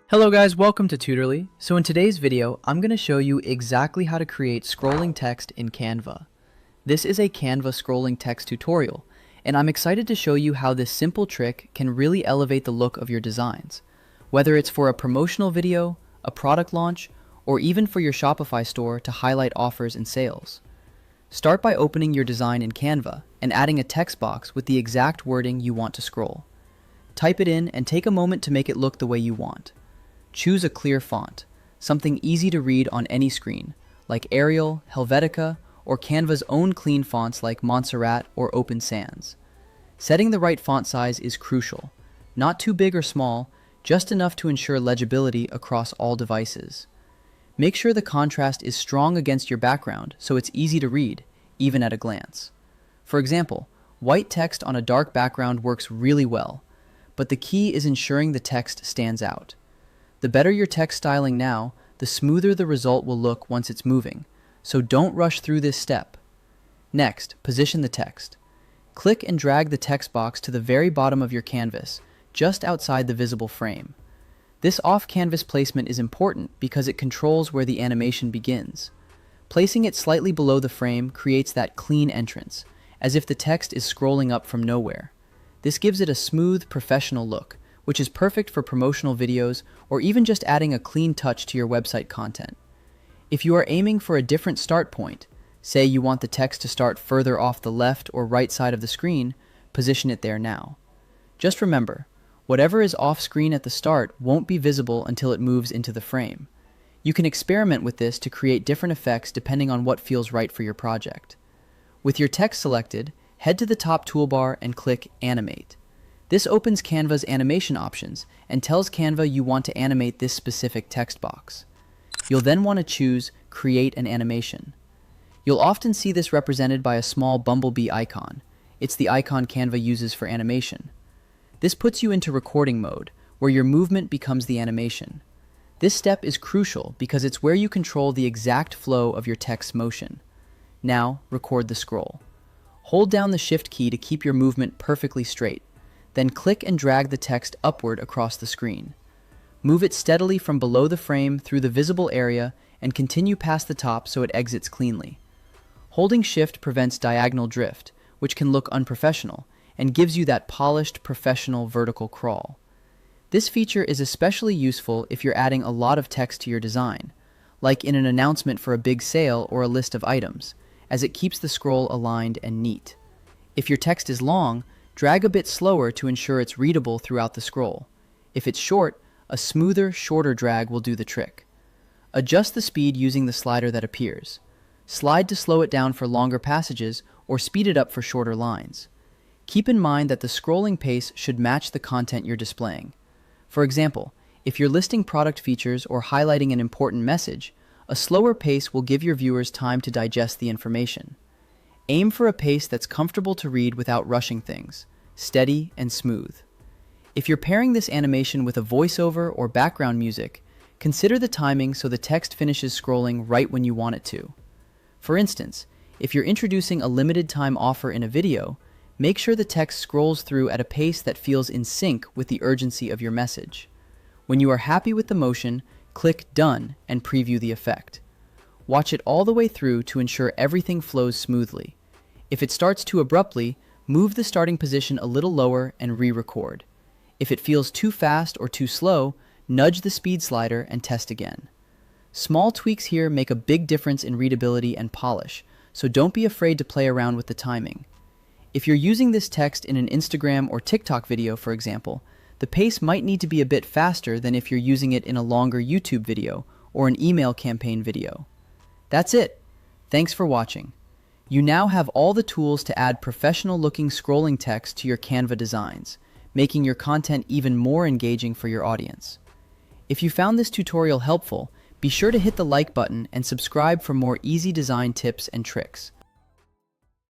Hello guys, welcome to Tutorly. So in today's video, I'm going to show you exactly how to create scrolling text in Canva. This is a Canva scrolling text tutorial, and I'm excited to show you how this simple trick can really elevate the look of your designs. Whether it's for a promotional video, a product launch, or even for your Shopify store to highlight offers and sales. Start by opening your design in Canva and adding a text box with the exact wording you want to scroll. Type it in and take a moment to make it look the way you want. Choose a clear font, something easy to read on any screen, like Arial, Helvetica, or Canva's own clean fonts like Montserrat or Open Sans. Setting the right font size is crucial. Not too big or small, just enough to ensure legibility across all devices. Make sure the contrast is strong against your background so it's easy to read, even at a glance. For example, white text on a dark background works really well, but the key is ensuring the text stands out. The better your text styling now, the smoother the result will look once it's moving, so don't rush through this step. Next, position the text. Click and drag the text box to the very bottom of your canvas, just outside the visible frame. This off-canvas placement is important because it controls where the animation begins. Placing it slightly below the frame creates that clean entrance, as if the text is scrolling up from nowhere. This gives it a smooth, professional look, which is perfect for promotional videos or even just adding a clean touch to your website content. If you are aiming for a different start point, say you want the text to start further off the left or right side of the screen, position it there now. Just remember, whatever is off screen at the start won't be visible until it moves into the frame. You can experiment with this to create different effects depending on what feels right for your project. With your text selected, head to the top toolbar and click Animate. This opens Canva's animation options and tells Canva you want to animate this specific text box. You'll then want to choose Create an Animation. You'll often see this represented by a small bumblebee icon. It's the icon Canva uses for animation. This puts you into recording mode, where your movement becomes the animation. This step is crucial because it's where you control the exact flow of your text's motion. Now, record the scroll. Hold down the Shift key to keep your movement perfectly straight. Then click and drag the text upward across the screen. Move it steadily from below the frame through the visible area and continue past the top so it exits cleanly. Holding Shift prevents diagonal drift, which can look unprofessional, and gives you that polished, professional vertical crawl. This feature is especially useful if you're adding a lot of text to your design, like in an announcement for a big sale or a list of items, as it keeps the scroll aligned and neat. If your text is long, drag a bit slower to ensure it's readable throughout the scroll. If it's short, a smoother, shorter drag will do the trick. Adjust the speed using the slider that appears. Slide to slow it down for longer passages or speed it up for shorter lines. Keep in mind that the scrolling pace should match the content you're displaying. For example, if you're listing product features or highlighting an important message, a slower pace will give your viewers time to digest the information. Aim for a pace that's comfortable to read without rushing things, steady and smooth. If you're pairing this animation with a voiceover or background music, consider the timing so the text finishes scrolling right when you want it to. For instance, if you're introducing a limited time offer in a video, make sure the text scrolls through at a pace that feels in sync with the urgency of your message. When you are happy with the motion, click Done and preview the effect. Watch it all the way through to ensure everything flows smoothly. If it starts too abruptly, move the starting position a little lower and re-record. If it feels too fast or too slow, nudge the speed slider and test again. Small tweaks here make a big difference in readability and polish, so don't be afraid to play around with the timing. If you're using this text in an Instagram or TikTok video, for example, the pace might need to be a bit faster than if you're using it in a longer YouTube video or an email campaign video. That's it. Thanks for watching. You now have all the tools to add professional-looking scrolling text to your Canva designs, making your content even more engaging for your audience. If you found this tutorial helpful, be sure to hit the like button and subscribe for more easy design tips and tricks.